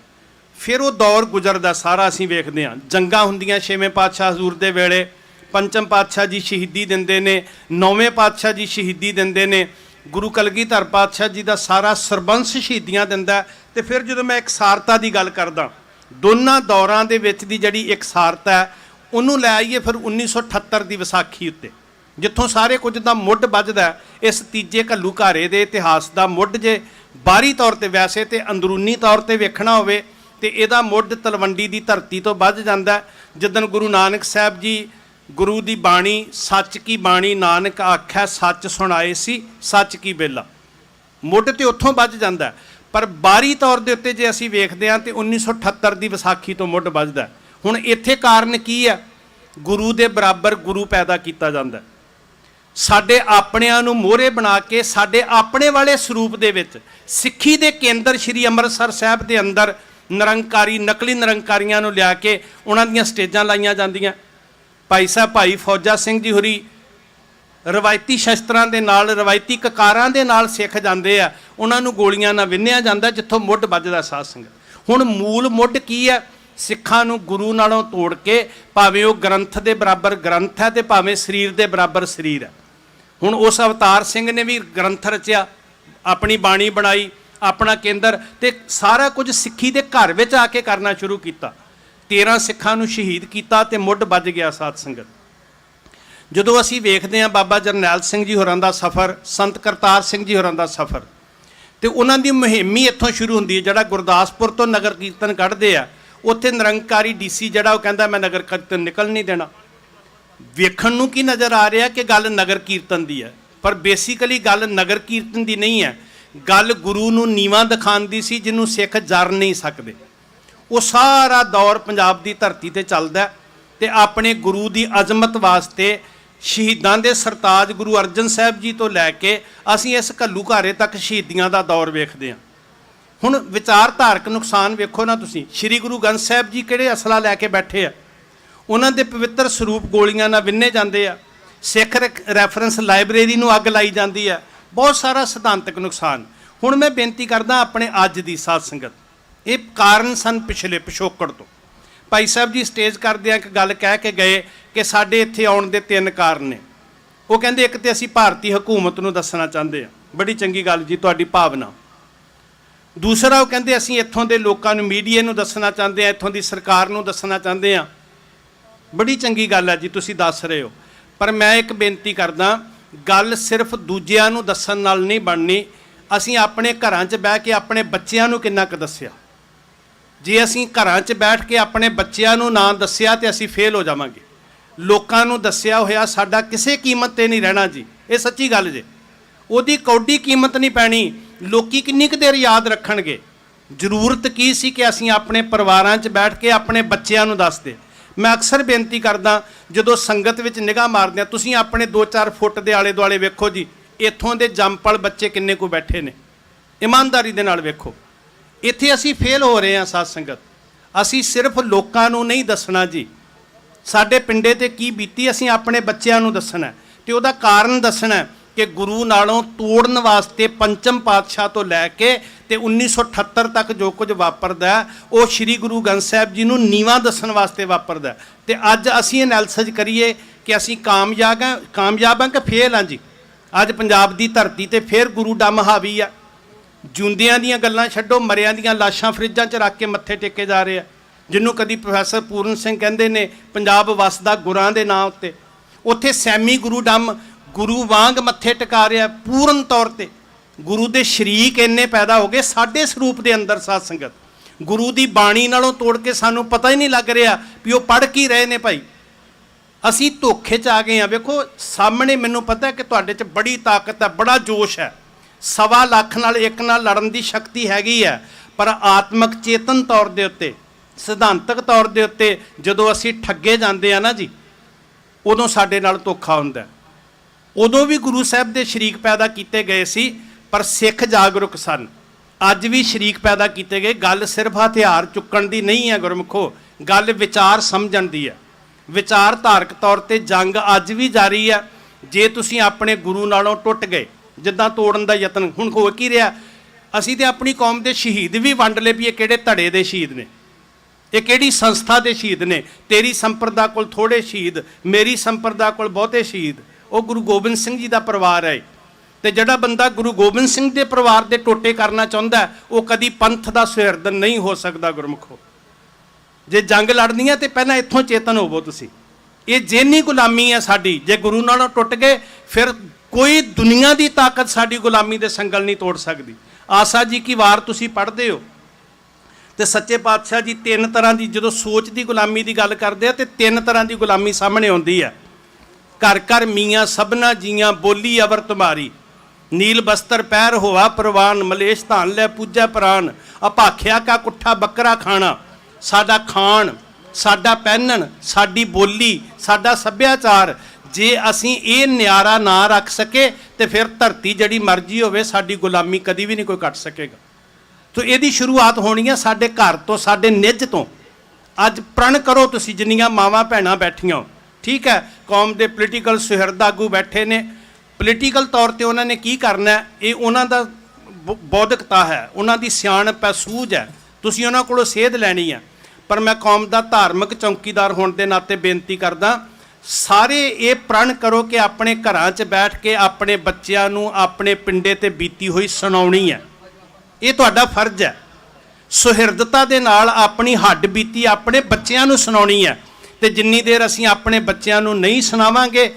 ਫਿਰ ਉਹ ਦੌਰ ਗੁਜ਼ਰਦਾ ਸਾਰਾ ਅਸੀਂ ਵੇਖਦੇ ਹਾਂ। ਜੰਗਾਂ ਹੁੰਦੀਆਂ 6ਵੇਂ ਪਾਤਸ਼ਾਹ ਹਜ਼ੂਰ ਦੇ ਵੇਲੇ, ਪੰਚਮ ਪਾਤਸ਼ਾਹ ਜੀ ਸ਼ਹੀਦੀ ਦਿੰਦੇ ਨੇ, 9ਵੇਂ ਪਾਤਸ਼ਾਹ ਜੀ ਸ਼ਹੀਦੀ ਦਿੰਦੇ ਨੇ, ਗੁਰੂ ਕਲਗੀਧਰ ਪਾਤਸ਼ਾਹ ਜੀ ਦਾ ਸਾਰਾ ਸਰਬੰਸ ਸ਼ਹੀਦੀਆਂ ਦਿੰਦਾ। ਤੇ ਫਿਰ ਜਦੋਂ ਮੈਂ ਇਕਸਾਰਤਾ ਦੀ ਗੱਲ ਕਰਦਾ, ਦੋਨਾਂ ਦੌਰਾਂ ਦੇ ਵਿੱਚ ਦੀ ਜਿਹੜੀ ਇਕਸਾਰਤਾ ਹੈ ਉਹਨੂੰ ਲੈ ਆਈਏ ਫਿਰ 1978 ਦੀ ਵਿਸਾਖੀ ਉੱਤੇ, ਜਿੱਥੋਂ ਸਾਰੇ ਕੁਝ ਦਾ ਮੁੱਢ ਵੱਜਦਾ। ਇਸ ਤੀਜੇ ਘੱਲੂਘਾਰੇ ਦੇ ਇਤਿਹਾਸ ਦਾ ਮੁੱਢ ਜੇ ਬਾਹਰੀ ਤੌਰ ਤੇ, ਵੈਸੇ ਤੇ ਅੰਦਰੂਨੀ ਤੌਰ ਤੇ ਵੇਖਣਾ ਹੋਵੇ ਤੇ ਇਹਦਾ ਮੁੱਢ ਤਲਵੰਡੀ ਦੀ ਧਰਤੀ ਤੋਂ ਵੱਜ ਜਾਂਦਾ। ਜਿੱਦਣ ਗੁਰੂ ਨਾਨਕ ਸਾਹਿਬ ਜੀ ਗੁਰੂ ਦੀ ਬਾਣੀ, ਸੱਚ ਕੀ ਬਾਣੀ ਨਾਨਕ ਆਖਿਆ ਸੱਚ ਸੁਣਾਏ ਸੀ, ਸੱਚ ਕੀ ਬੇਲਾ, ਮੁੱਢ ਤੇ ਉੱਥੋਂ ਵੱਜ ਜਾਂਦਾ। ਪਰ ਬਾਹਰੀ ਤੌਰ ਦੇ ਉੱਤੇ ਜੇ ਅਸੀਂ ਵੇਖਦੇ ਹਾਂ ਤੇ 1978 ਦੀ ਵਿਸਾਖੀ ਤੋਂ ਮੁੱਢ ਵੱਜਦਾ। ਹੁਣ ਇੱਥੇ ਕਾਰਨ ਕੀ ਹੈ? ਗੁਰੂ ਦੇ ਬਰਾਬਰ ਗੁਰੂ ਪੈਦਾ ਕੀਤਾ ਜਾਂਦਾ। ਸਾਡੇ ਆਪਣਿਆਂ ਨੂੰ ਮੋਹਰੇ ਬਣਾ ਕੇ ਸਾਡੇ ਆਪਣੇ ਵਾਲੇ ਸਰੂਪ ਦੇ ਵਿੱਚ ਸਿੱਖੀ ਦੇ ਕੇਂਦਰ ਸ੍ਰੀ ਅੰਮ੍ਰਿਤਸਰ ਸਾਹਿਬ ਦੇ ਅੰਦਰ ਨਿਰੰਕਾਰੀ ਨਕਲੀ ਨਿਰੰਕਾਰੀਆਂ ਨੂੰ ਲਿਆ ਕੇ ਉਹਨਾਂ ਦੀਆਂ ਸਟੇਜਾਂ ਲਾਈਆਂ ਜਾਂਦੀਆਂ। ਭਾਈ ਸਾਹਿਬ ਭਾਈ ਫੌਜਾ ਸਿੰਘ ਜੀ ਹੋਰੀ ਰਵਾਇਤੀ ਸ਼ਸਤਰਾਂ ਦੇ ਨਾਲ ਰਵਾਇਤੀ ਕਕਾਰਾਂ ਦੇ ਨਾਲ ਸਿੱਖ ਜਾਂਦੇ ਆ, ਉਹਨਾਂ ਨੂੰ ਗੋਲੀਆਂ ਨਾਲ ਵਿੰਨਿਆ ਜਾਂਦਾ ਜਿੱਥੋਂ ਮੁੱਢ ਵੱਜਦਾ ਸਾਧ ਸੰਗਤ। ਹੁਣ ਮੂਲ ਮੁੱਢ ਕੀ ਹੈ? ਸਿੱਖਾਂ ਨੂੰ ਗੁਰੂ ਨਾਲੋਂ ਤੋੜ ਕੇ ਭਾਵੇਂ ਉਹ ਗ੍ਰੰਥ ਦੇ ਬਰਾਬਰ ਗ੍ਰੰਥ ਹੈ ਤੇ ਭਾਵੇਂ ਸਰੀਰ ਦੇ ਬਰਾਬਰ ਸਰੀਰ ਹੈ। ਹੁਣ ਉਸ ਅਵਤਾਰ ਸਿੰਘ ਨੇ ਵੀ ਗ੍ਰੰਥ ਰਚਿਆ, ਆਪਣੀ ਬਾਣੀ ਬਣਾਈ, ਆਪਣਾ ਕੇਂਦਰ, ਤੇ ਸਾਰਾ ਕੁਝ ਸਿੱਖੀ ਦੇ ਘਰ ਵਿੱਚ ਆ ਕੇ ਕਰਨਾ ਸ਼ੁਰੂ ਕੀਤਾ। 13 ਸਿੱਖਾਂ ਨੂੰ ਸ਼ਹੀਦ ਕੀਤਾ ਤੇ ਮੁੱਢ ਵੱਜ ਗਿਆ ਸਾਧ ਸੰਗਤ। ਜਦੋਂ ਅਸੀਂ ਵੇਖਦੇ ਹਾਂ ਬਾਬਾ ਜਰਨੈਲ ਸਿੰਘ ਜੀ ਹੋਰਾਂ ਦਾ ਸਫ਼ਰ, ਸੰਤ ਕਰਤਾਰ ਸਿੰਘ ਜੀ ਹੋਰਾਂ ਦਾ ਸਫ਼ਰ, ਤੇ ਉਹਨਾਂ ਦੀ ਮੁਹਿੰਮ ਹੀ ਇੱਥੋਂ ਸ਼ੁਰੂ ਹੁੰਦੀ ਹੈ। ਜਿਹੜਾ ਗੁਰਦਾਸਪੁਰ ਤੋਂ ਨਗਰ ਕੀਰਤਨ ਕੱਢਦੇ ਆ, ਉੱਥੇ ਨਿਰੰਕਾਰੀ ਡੀਸੀ ਜਿਹੜਾ ਉਹ ਕਹਿੰਦਾ ਮੈਂ ਨਗਰ ਕੀਰਤਨ ਨਿਕਲ ਨਹੀਂ ਦੇਣਾ। ਵੇਖਣ ਨੂੰ ਕੀ ਨਜ਼ਰ ਆ ਰਿਹਾ ਕਿ ਗੱਲ ਨਗਰ ਕੀਰਤਨ ਦੀ ਹੈ, ਪਰ ਬੇਸਿਕਲੀ ਗੱਲ ਨਗਰ ਕੀਰਤਨ ਦੀ ਨਹੀਂ ਹੈ। ਗੱਲ ਗੁਰੂ ਨੂੰ ਨੀਵਾਂ ਦਿਖਾਉਣ ਦੀ ਸੀ, ਜਿਹਨੂੰ ਸਿੱਖ ਜਰ ਨਹੀਂ ਸਕਦੇ। ਉਹ ਸਾਰਾ ਦੌਰ ਪੰਜਾਬ ਦੀ ਧਰਤੀ ਤੇ ਚੱਲਦਾ ਤੇ ਆਪਣੇ ਗੁਰੂ ਦੀ ਅਜ਼ਮਤ ਵਾਸਤੇ ਸ਼ਹੀਦਾਂ ਦੇ ਸਰਤਾਜ ਗੁਰੂ ਅਰਜਨ ਸਾਹਿਬ ਜੀ ਤੋਂ ਲੈ ਕੇ ਅਸੀਂ ਇਸ ਘੱਲੂਘਾਰੇ ਤੱਕ ਸ਼ਹੀਦੀਆਂ ਦਾ ਦੌਰ ਵੇਖਦੇ ਹਾਂ। ਹੁਣ ਵਿਚਾਰਧਾਰਕ ਨੁਕਸਾਨ ਵੇਖੋ ਨਾ ਤੁਸੀਂ। ਸ੍ਰੀ ਗੁਰੂ ਗ੍ਰੰਥ ਸਾਹਿਬ ਜੀ ਕਿਹੜੇ ਅਸਲਾ ਲੈ ਕੇ ਬੈਠੇ ਆ? ਉਹਨਾਂ ਦੇ ਪਵਿੱਤਰ ਸਰੂਪ ਗੋਲੀਆਂ ਨਾਲ ਵਿੰਨੇ ਜਾਂਦੇ ਆ। ਸਿੱਖ ਰੈਫਰੈਂਸ ਲਾਇਬ੍ਰੇਰੀ ਨੂੰ ਅੱਗ ਲਾਈ ਜਾਂਦੀ ਹੈ। ਬਹੁਤ ਸਾਰਾ ਸਿਧਾਂਤਕ ਨੁਕਸਾਨ। ਹੁਣ ਮੈਂ ਬੇਨਤੀ ਕਰਦਾ ਆਪਣੇ ਅੱਜ ਦੀ ਸਾਧ ਸੰਗਤ, ਇਹ ਕਾਰਨ ਸਨ ਪਿਛਲੇ ਪਿਛੋਕੜ ਤੋਂ। ਭਾਈ ਸਾਹਿਬ ਜੀ ਸਟੇਜ ਕਰਦੇ ਆ ਇੱਕ ਗੱਲ ਕਹਿ ਕੇ ਗਏ ਕਿ ਸਾਡੇ ਇੱਥੇ ਆਉਣ ਦੇ 3 ਕਾਰਨ ਨੇ। ਉਹ ਕਹਿੰਦੇ ਇੱਕ ਤੇ ਅਸੀਂ ਭਾਰਤੀ ਹਕੂਮਤ ਨੂੰ ਦੱਸਣਾ ਚਾਹੁੰਦੇ ਹਾਂ, ਬੜੀ ਚੰਗੀ ਗੱਲ ਜੀ ਤੁਹਾਡੀ ਭਾਵਨਾ। ਦੂਸਰਾ ਉਹ ਕਹਿੰਦੇ ਅਸੀਂ ਇੱਥੋਂ ਦੇ ਲੋਕਾਂ ਨੂੰ, ਮੀਡੀਆ ਨੂੰ ਦੱਸਣਾ ਚਾਹੁੰਦੇ ਹਾਂ, ਇੱਥੋਂ ਦੀ ਸਰਕਾਰ ਨੂੰ ਦੱਸਣਾ ਚਾਹੁੰਦੇ ਹਾਂ। ਬੜੀ ਚੰਗੀ ਗੱਲ ਹੈ ਜੀ ਤੁਸੀਂ ਦੱਸ ਰਹੇ ਹੋ, ਪਰ ਮੈਂ ਇੱਕ ਬੇਨਤੀ ਕਰਦਾ, ਗੱਲ ਸਿਰਫ ਦੂਜਿਆਂ ਨੂੰ ਦੱਸਣ ਨਾਲ ਨਹੀਂ ਬਣਨੀ। ਅਸੀਂ ਆਪਣੇ ਘਰਾਂ 'ਚ ਬਹਿ ਕੇ ਆਪਣੇ ਬੱਚਿਆਂ ਨੂੰ ਕਿੰਨਾ ਕੁ ਦੱਸਿਆ? ਜੇ ਅਸੀਂ ਘਰਾਂ 'ਚ ਬੈਠ ਕੇ ਆਪਣੇ ਬੱਚਿਆਂ ਨੂੰ ਨਾ ਦੱਸਿਆ ਤੇ ਅਸੀਂ ਫੇਲ ਹੋ ਜਾਵਾਂਗੇ। ਲੋਕਾਂ ਨੂੰ ਦੱਸਿਆ ਹੋਇਆ ਸਾਡਾ ਕਿਸੇ ਕੀਮਤ ਤੇ ਨਹੀਂ ਰਹਿਣਾ ਜੀ, ਇਹ ਸੱਚੀ ਗੱਲ ਜੇ। ਉਹਦੀ ਕੌਡੀ ਕੀਮਤ ਨਹੀਂ ਪੈਣੀ। ਲੋਕੀ ਕਿੰਨੀ ਕੁ ਦੇਰ ਯਾਦ ਰੱਖਣਗੇ? ਜ਼ਰੂਰਤ ਕੀ ਸੀ ਕਿ ਅਸੀਂ ਆਪਣੇ ਪਰਿਵਾਰਾਂ 'ਚ ਬੈਠ ਕੇ ਆਪਣੇ ਬੱਚਿਆਂ ਨੂੰ ਦੱਸਦੇ। ਮੈਂ ਅਕਸਰ ਬੇਨਤੀ ਕਰਦਾ, ਜਦੋਂ ਸੰਗਤ ਵਿੱਚ ਨਿਗਾਹ ਮਾਰਦੇ ਆ, ਤੁਸੀਂ ਆਪਣੇ 2-4 ਫੁੱਟ ਦੇ ਆਲੇ ਦੁਆਲੇ ਵੇਖੋ ਜੀ, ਇੱਥੋਂ ਦੇ ਜੰਮਪਲ ਬੱਚੇ ਕਿੰਨੇ ਕੁ ਬੈਠੇ ਨੇ। ਇਮਾਨਦਾਰੀ ਦੇ ਨਾਲ ਵੇਖੋ। ਇੱਥੇ ਅਸੀਂ ਫੇਲ ਹੋ ਰਹੇ ਹਾਂ ਸਾਧ ਸੰਗਤ। ਅਸੀਂ ਸਿਰਫ ਲੋਕਾਂ ਨੂੰ ਨਹੀਂ ਦੱਸਣਾ ਜੀ, ਸਾਡੇ ਪਿੰਡੇ ਤੇ ਕੀ ਬੀਤੀ ਅਸੀਂ ਆਪਣੇ ਬੱਚਿਆਂ ਨੂੰ ਦੱਸਣਾ, ਤੇ ਉਹਦਾ ਕਾਰਨ ਦੱਸਣਾ ਕਿ ਗੁਰੂ ਨਾਲੋਂ ਤੋੜਨ ਵਾਸਤੇ ਪੰਚਮ ਪਾਤਸ਼ਾਹ ਤੋਂ ਲੈ ਕੇ ਤੇ 1978 ਤੱਕ ਜੋ ਕੁਝ ਵਾਪਰਦਾ ਉਹ ਸ੍ਰੀ ਗੁਰੂ ਗ੍ਰੰਥ ਸਾਹਿਬ ਜੀ ਨੂੰ ਨੀਵਾਂ ਦੱਸਣ ਵਾਸਤੇ ਵਾਪਰਦਾ। ਤੇ ਅੱਜ ਅਸੀਂ ਐਨਾਲਿਸਿਸ ਕਰੀਏ ਕਿ ਅਸੀਂ ਕਾਮਯਾਬ ਹਾਂ ਕਿ ਫੇਲ ਹਾਂ ਜੀ। ਅੱਜ ਪੰਜਾਬ ਦੀ ਧਰਤੀ ਤੇ ਫਿਰ ਗੁਰੂ ਡੰਮ ਹਾਵੀ ਆ। ਜਿਉਂਦਿਆਂ ਦੀਆਂ ਗੱਲਾਂ ਛੱਡੋ, ਮਰਿਆਂ ਦੀਆਂ ਲਾਸ਼ਾਂ ਫਰਿੱਜਾਂ 'ਚ ਰੱਖ ਕੇ ਮੱਥੇ ਟੇਕੇ ਜਾ ਰਹੇ ਆ। ਜਿਹਨੂੰ ਕਦੀ ਪ੍ਰੋਫੈਸਰ ਪੂਰਨ ਸਿੰਘ ਕਹਿੰਦੇ ਨੇ ਪੰਜਾਬ ਵਸਦਾ ਗੁਰਾਂ ਦੇ ਨਾਂ ਉੱਤੇ, ਉੱਥੇ ਸੈਮੀ ਗੁਰੂ ਡੰਮ ਗੁਰੂ ਵਾਂਗ ਮੱਥੇ ਟਿਕਾ ਰਿਹਾ ਪੂਰਨ ਤੌਰ ਤੇ। ਗੁਰੂ ਦੇ ਸ਼ਰੀਕ ਇੰਨੇ ਪੈਦਾ ਹੋ ਗਏ ਸਾਡੇ ਸਰੂਪ ਦੇ ਅੰਦਰ ਸਾਧ ਸੰਗਤ। ਗੁਰੂ ਦੀ ਬਾਣੀ ਨਾਲੋਂ ਤੋੜ ਕੇ ਸਾਨੂੰ ਪਤਾ ਹੀ ਨਹੀਂ ਲੱਗ ਰਿਹਾ ਵੀ ਉਹ ਪੜ੍ਹ ਕੀ ਰਹੇ ਨੇ ਭਾਈ। ਅਸੀਂ ਧੋਖੇ 'ਚ ਆ ਗਏ ਹਾਂ। ਵੇਖੋ ਸਾਹਮਣੇ ਮੈਨੂੰ ਪਤਾ ਕਿ ਤੁਹਾਡੇ 'ਚ ਬੜੀ ਤਾਕਤ ਹੈ, ਬੜਾ ਜੋਸ਼ ਹੈ, 1.25 ਲੱਖ ਨਾਲ ਇੱਕ ਨਾਲ ਲੜਨ ਦੀ ਸ਼ਕਤੀ ਹੈਗੀ ਹੈ, ਪਰ ਆਤਮਿਕ ਚੇਤਨ ਤੌਰ ਦੇ ਉੱਤੇ, ਸਿਧਾਂਤਕ ਤੌਰ ਦੇ ਉੱਤੇ ਜਦੋਂ ਅਸੀਂ ਠੱਗੇ ਜਾਂਦੇ ਆ ਨਾ ਜੀ, ਉਦੋਂ ਸਾਡੇ ਨਾਲ ਧੋਖਾ ਹੁੰਦਾ। ਉਦੋਂ ਵੀ ਗੁਰੂ ਸਾਹਿਬ ਦੇ ਸ਼ਰੀਕ ਪੈਦਾ ਕੀਤੇ ਗਏ ਸੀ, ਪਰ ਸਿੱਖ ਜਾਗਰੂਕ ਸਨ। ਅੱਜ ਵੀ ਸ਼ਰੀਕ ਪੈਦਾ ਕੀਤੇ ਗਏ। ਗੱਲ ਸਿਰਫ ਹਥਿਆਰ ਚੁੱਕਣ ਦੀ ਨਹੀਂ ਹੈ ਗੁਰਮੁਖੋ, ਗੱਲ ਵਿਚਾਰ ਸਮਝਣ ਦੀ ਹੈ। ਵਿਚਾਰ ਧਾਰਕ ਤੌਰ ਤੇ ਜੰਗ ਅੱਜ ਵੀ ਜਾਰੀ ਹੈ। ਜੇ ਤੁਸੀਂ ਆਪਣੇ ਗੁਰੂ ਨਾਲੋਂ ਟੁੱਟ ਗਏ, ਜਿੱਦਾਂ ਤੋੜਨ ਦਾ ਯਤਨ ਹੁਣ ਹੋ ਕੀ ਰਿਹਾ, ਅਸੀਂ ਤੇ ਆਪਣੀ ਕੌਮ ਦੇ ਸ਼ਹੀਦ ਵੀ ਵੰਡ ਲਏ ਵੀ ਇਹ ਕਿਹੜੇ ਧੜੇ ਦੇ ਸ਼ਹੀਦ ਨੇ, ਇਹ ਕਿਹੜੀ ਸੰਸਥਾ ਦੇ ਸ਼ਹੀਦ ਨੇ। ਤੇਰੀ ਸੰਪਰਦਾ ਕੋਲ ਥੋੜੇ ਸ਼ਹੀਦ, ਮੇਰੀ ਸੰਪਰਦਾ ਕੋਲ ਬਹੁਤੇ ਸ਼ਹੀਦ। ਉਹ ਗੁਰੂ ਗੋਬਿੰਦ ਸਿੰਘ ਜੀ ਦਾ ਪਰਿਵਾਰ ਹੈ। ਤੇ ਜਿਹੜਾ ਬੰਦਾ ਗੁਰੂ ਗੋਬਿੰਦ ਸਿੰਘ ਦੇ ਪਰਿਵਾਰ ਦੇ ਟੋਟੇ ਕਰਨਾ ਚਾਹੁੰਦਾ, ਉਹ ਕਦੀ ਪੰਥ ਦਾ ਸੁਹਿਰਦ ਨਹੀਂ ਹੋ ਸਕਦਾ ਗੁਰਮੁਖੋ। ਜੇ ਜੰਗ ਲੜਨੀ ਹੈ ਤੇ ਪਹਿਲਾਂ ਇੱਥੋਂ ਚੇਤਨ ਹੋਵੋ ਤੁਸੀਂ। ਇਹ ਜੇਨੀ ਗੁਲਾਮੀ ਹੈ ਸਾਡੀ। ਜੇ ਗੁਰੂ ਨਾਲੋਂ ਟੁੱਟ ਗਏ ਫਿਰ ਕੋਈ ਦੁਨੀਆ ਦੀ ਤਾਕਤ ਸਾਡੀ ਗੁਲਾਮੀ ਦੇ ਸੰਗਲ ਨਹੀਂ ਤੋੜ ਸਕਦੀ। ਆਸਾ ਜੀ ਕੀ ਵਾਰ ਤੁਸੀਂ ਪੜ੍ਹਦੇ ਹੋ ਤੇ ਸੱਚੇ ਪਾਤਸ਼ਾਹ ਜੀ 3 ਤਰ੍ਹਾਂ ਦੀ, ਜਦੋਂ ਸੋਚ ਦੀ ਗੁਲਾਮੀ ਦੀ ਗੱਲ ਕਰਦੇ ਆ ਤੇ 3 ਤਰ੍ਹਾਂ ਦੀ ਗੁਲਾਮੀ ਸਾਹਮਣੇ ਆਉਂਦੀ ਹੈ। ਘਰ ਘਰ ਮੀਆਂ ਸਭਨਾ ਜੀਆਂ ਬੋਲੀ ਅਵਰ ਤੁਮਾਰੀ, ਨੀਲ ਬਸਤਰ ਪੈਰ ਹੋਵਾ ਪ੍ਰਵਾਨ, ਮਲੇਸ਼ ਧਾਨ ਲੈ ਪੂਜਾ ਪ੍ਰਾਨ, ਅਭਾਖਿਆ ਕਾ ਕੁੱਠਾ ਬੱਕਰਾ ਖਾਣਾ। ਸਾਡਾ ਖਾਣ, ਸਾਡਾ ਪਹਿਨਣ, ਸਾਡੀ ਬੋਲੀ, ਸਾਡਾ ਸੱਭਿਆਚਾਰ ਜੇ ਅਸੀਂ ਇਹ ਨਿਆਰਾ ਨਾ ਰੱਖ ਸਕੇ ਤੇ ਫਿਰ ਧਰਤੀ ਜਿਹੜੀ ਮਰਜ਼ੀ ਹੋਵੇ, ਸਾਡੀ ਗੁਲਾਮੀ ਕਦੀ ਵੀ ਨਹੀਂ ਕੋਈ ਕੱਟ ਸਕੇਗਾ। ਤੋ ਇਹਦੀ ਸ਼ੁਰੂਆਤ ਹੋਣੀ ਹੈ ਸਾਡੇ ਘਰ ਤੋਂ, ਸਾਡੇ ਨਿੱਜ ਤੋਂ। ਅੱਜ ਪ੍ਰਣ ਕਰੋ ਤੁਸੀਂ, ਜਿੰਨੀਆਂ ਮਾਵਾਂ ਭੈਣਾਂ ਬੈਠੀਆਂ ਹੋ, ਠੀਕ ਹੈ, ਕੌਮ ਦੇ ਪੋਲੀਟੀਕਲ ਸੁਹਿਰਦ ਆਗੂ ਬੈਠੇ ਨੇ, ਪੋਲੀਟੀਕਲ ਤੌਰ ਤੇ ਉਹਨਾਂ ਨੇ ਕੀ ਕਰਨਾ ਹੈ, ਇਹ ਉਹਨਾਂ ਦਾ ਬੌਧਿਕਤਾ ਹੈ, ਉਹਨਾਂ ਦੀ ਸਿਆਣਪ ਹੈ, ਸੂਝ ਹੈ, ਤੁਸੀਂ ਉਹਨਾਂ ਕੋਲੋਂ ਸੇਧ ਲੈਣੀ ਹੈ। ਪਰ ਮੈਂ ਕੌਮ ਦਾ ਧਾਰਮਿਕ ਚੌਕੀਦਾਰ ਹੋਣ ਦੇ ਨਾਤੇ ਬੇਨਤੀ ਕਰਦਾ, ਸਾਰੇ ਇਹ ਪ੍ਰਣ ਕਰੋ ਕਿ ਆਪਣੇ ਘਰਾਂ 'ਚ ਬੈਠ ਕੇ ਆਪਣੇ ਬੱਚਿਆਂ ਨੂੰ ਆਪਣੇ ਪਿੰਡੇ ਤੇ ਬੀਤੀ ਹੋਈ ਸੁਣਾਉਣੀ ਹੈ। ਇਹ ਤੁਹਾਡਾ ਫਰਜ਼ ਹੈ। ਸੁਹਿਰਦਤਾ ਦੇ ਨਾਲ ਆਪਣੀ ਹੱਡ ਬੀਤੀ ਆਪਣੇ ਬੱਚਿਆਂ ਨੂੰ ਸੁਣਾਉਣੀ ਹੈ। ਤੇ ਜਿੰਨੀ ਦੇਰ ਅਸੀਂ ਆਪਣੇ ਬੱਚਿਆਂ ਨੂੰ ਨਹੀਂ ਸੁਣਾਵਾਂਗੇ,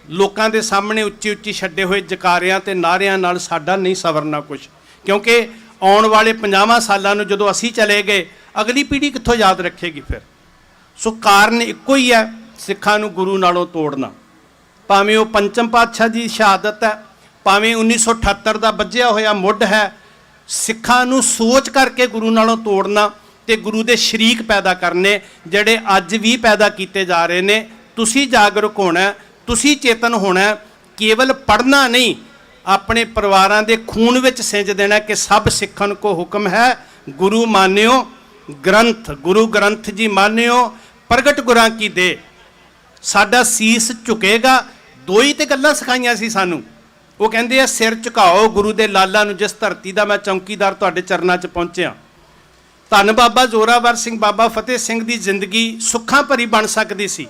ਲੋਕਾਂ ਦੇ ਸਾਹਮਣੇ ਉੱਚੀ ਉੱਚੀ ਛੱਡੇ ਹੋਏ ਜਕਾਰਿਆਂ ਤੇ ਨਾਅਰਿਆਂ ਨਾਲ ਸਾਡਾ ਨਹੀਂ ਸਵਰਨਾ ਕੁਛ। ਕਿਉਂਕਿ ਆਉਣ ਵਾਲੇ 50 ਸਾਲਾਂ ਨੂੰ ਜਦੋਂ ਅਸੀਂ ਚਲੇ ਗਏ, ਅਗਲੀ ਪੀੜ੍ਹੀ ਕਿੱਥੋਂ ਯਾਦ ਰੱਖੇਗੀ ਫਿਰ। ਸੋ ਕਾਰਨ ਇੱਕੋ ਹੀ ਹੈ, ਸਿੱਖਾਂ ਨੂੰ ਗੁਰੂ ਨਾਲੋਂ ਤੋੜਨਾ। ਭਾਵੇਂ ਉਹ ਪੰਚਮ ਪਾਤਸ਼ਾਹ ਦੀ ਸ਼ਹਾਦਤ ਹੈ, ਭਾਵੇਂ 1978 ਦਾ ਵੱਜਿਆ ਹੋਇਆ ਮੁੱਢ ਹੈ, ਸਿੱਖਾਂ ਨੂੰ ਸੋਚ ਕਰਕੇ ਗੁਰੂ ਨਾਲੋਂ ਤੋੜਨਾ ਤੇ ਗੁਰੂ ਦੇ ਸ਼ਰੀਕ ਪੈਦਾ ਕਰਨੇ, ਜਿਹੜੇ ਅੱਜ ਵੀ ਪੈਦਾ ਕੀਤੇ ਜਾ ਰਹੇ ਨੇ। ਤੁਸੀਂ ਜਾਗਰੂਕ ਹੋਣਾ, ਤੁਸੀਂ ਚੇਤਨ ਹੋਣਾ, ਕੇਵਲ ਪੜ੍ਹਨਾ ਨਹੀਂ, ਆਪਣੇ ਪਰਿਵਾਰਾਂ ਦੇ ਖੂਨ ਵਿੱਚ ਸਿੰਜ ਦੇਣਾ ਕਿ ਸਭ ਸਿੱਖਣ ਕੋ ਹੁਕਮ ਹੈ ਗੁਰੂ ਮਾਨਿਓ ਗ੍ਰੰਥ, ਗੁਰੂ ਗ੍ਰੰਥ ਜੀ ਮਾਨਿਓ ਪ੍ਰਗਟ ਗੁਰਾਂ ਕੀ ਦੇ। ਸਾਡਾ ਸੀਸ ਝੁਕੇਗਾ। ਦੋ ਹੀ ਤੇ ਗੱਲਾਂ ਸਿਖਾਈਆਂ ਸੀ ਸਾਨੂੰ। ਉਹ ਕਹਿੰਦੇ ਆ, ਸਿਰ ਝੁਕਾਓ ਗੁਰੂ ਦੇ ਲਾਲਾਂ ਨੂੰ, ਜਿਸ ਧਰਤੀ ਦਾ ਮੈਂ ਚੌਕੀਦਾਰ ਤੁਹਾਡੇ ਚਰਨਾਂ 'ਚ ਪਹੁੰਚਿਆ। ਧੰਨ ਬਾਬਾ ਜ਼ੋਰਾਵਰ ਸਿੰਘ, ਬਾਬਾ ਫਤਿਹ ਸਿੰਘ ਦੀ ਜ਼ਿੰਦਗੀ ਸੁੱਖਾਂ ਭਰੀ ਬਣ ਸਕਦੀ ਸੀ।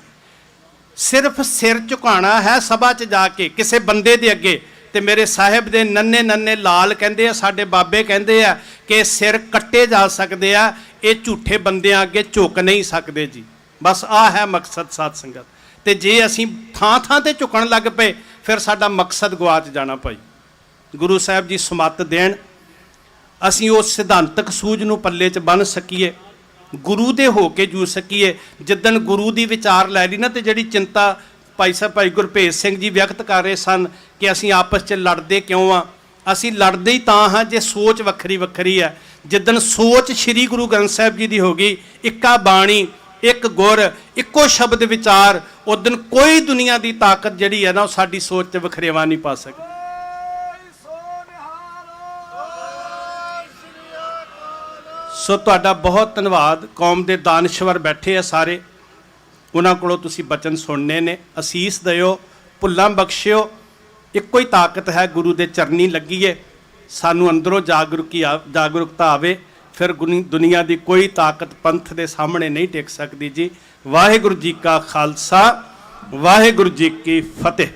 ਸਿਰਫ ਸਿਰ ਝੁਕਾਉਣਾ ਹੈ ਸਭਾ 'ਚ ਜਾ ਕੇ ਕਿਸੇ ਬੰਦੇ ਦੇ ਅੱਗੇ। ਤੇ ਮੇਰੇ ਸਾਹਿਬ ਦੇ ਨੰਨੇ ਨੰਨੇ ਲਾਲ ਕਹਿੰਦੇ ਆ, ਸਾਡੇ ਬਾਬੇ ਕਹਿੰਦੇ ਆ ਕਿ ਸਿਰ ਕੱਟੇ ਜਾ ਸਕਦੇ ਆ, ਇਹ ਝੂਠੇ ਬੰਦਿਆਂ ਅੱਗੇ ਝੁਕ ਨਹੀਂ ਸਕਦੇ ਜੀ। ਬਸ ਆਹ ਹੈ ਮਕਸਦ ਸਾਧ ਸੰਗਤ। ਤੇ ਜੇ ਅਸੀਂ ਥਾਂ ਥਾਂ ਤੇ ਝੁਕਣ ਲੱਗ ਪਏ, ਫਿਰ ਸਾਡਾ ਮਕਸਦ ਗਵਾਚ ਜਾਣਾ ਭਾਈ। ਗੁਰੂ ਸਾਹਿਬ ਜੀ ਸਮੱਤ ਦੇਣ, ਅਸੀਂ ਉਸ ਸਿਧਾਂਤਕ ਸੂਝ ਨੂੰ ਪੱਲੇ 'ਚ ਬੰਨ੍ਹ ਸਕੀਏ, ਗੁਰੂ ਦੇ ਹੋ ਕੇ ਜੂ ਸਕੀਏ। ਜਿੱਦਣ ਗੁਰੂ ਦੀ ਵਿਚਾਰ ਲੈ ਲਈ ਨਾ, ਤੇ ਜਿਹੜੀ ਚਿੰਤਾ ਭਾਈ ਗੁਰਭੇਜ ਸਿੰਘ ਜੀ ਵਿਅਕਤ ਕਰ ਰਹੇ ਸਨ ਕਿ ਅਸੀਂ ਆਪਸ 'ਚ ਲੜਦੇ ਕਿਉਂ ਆ, ਅਸੀਂ ਲੜਦੇ ਹੀ ਤਾਂ ਹਾਂ ਜੇ ਸੋਚ ਵੱਖਰੀ ਵੱਖਰੀ ਹੈ। ਜਿੱਦਣ ਸੋਚ ਸ੍ਰੀ ਗੁਰੂ ਗ੍ਰੰਥ ਸਾਹਿਬ ਜੀ ਦੀ ਹੋ ਗਈ, ਇੱਕਾ ਬਾਣੀ, ਇੱਕ ਗੁਰ, ਇੱਕੋ ਸ਼ਬਦ ਵਿਚਾਰ, ਉਦਣ ਕੋਈ ਦੁਨੀਆ ਦੀ ਤਾਕਤ ਜਿਹੜੀ ਹੈ ਨਾ, ਉਹ ਸਾਡੀ ਸੋਚ 'ਚ ਵਖਰੇਵਾ ਨਹੀਂ ਪਾ ਸਕਦੀ। ਸੋ ਤੁਹਾਡਾ ਬਹੁਤ ਧੰਨਵਾਦ। ਕੌਮ ਦੇ ਦਾਨਸ਼ਵਰ ਬੈਠੇ ਆ ਸਾਰੇ, ਉਹਨਾਂ ਕੋਲੋਂ ਤੁਸੀਂ ਬਚਨ ਸੁਣਨੇ ਨੇ। ਅਸੀਸ ਦਿਓ, ਭੁੱਲਾਂ ਬਖਸ਼ਿਓ। ਇੱਕੋ ਹੀ ਤਾਕਤ ਹੈ, ਗੁਰੂ ਦੇ ਚਰਨੀ ਲੱਗੀਏ, ਸਾਨੂੰ ਅੰਦਰੋਂ ਜਾਗਰੂਕਤਾ ਆਵੇ, ਫਿਰ ਦੁਨੀਆ ਦੀ ਕੋਈ ਤਾਕਤ ਪੰਥ ਦੇ ਸਾਹਮਣੇ ਨਹੀਂ ਟਿਕ ਸਕਦੀ ਜੀ। ਵਾਹਿਗੁਰੂ ਜੀ ਕਾ ਖਾਲਸਾ, ਵਾਹਿਗੁਰੂ ਜੀ ਕੀ ਫਤਿਹ।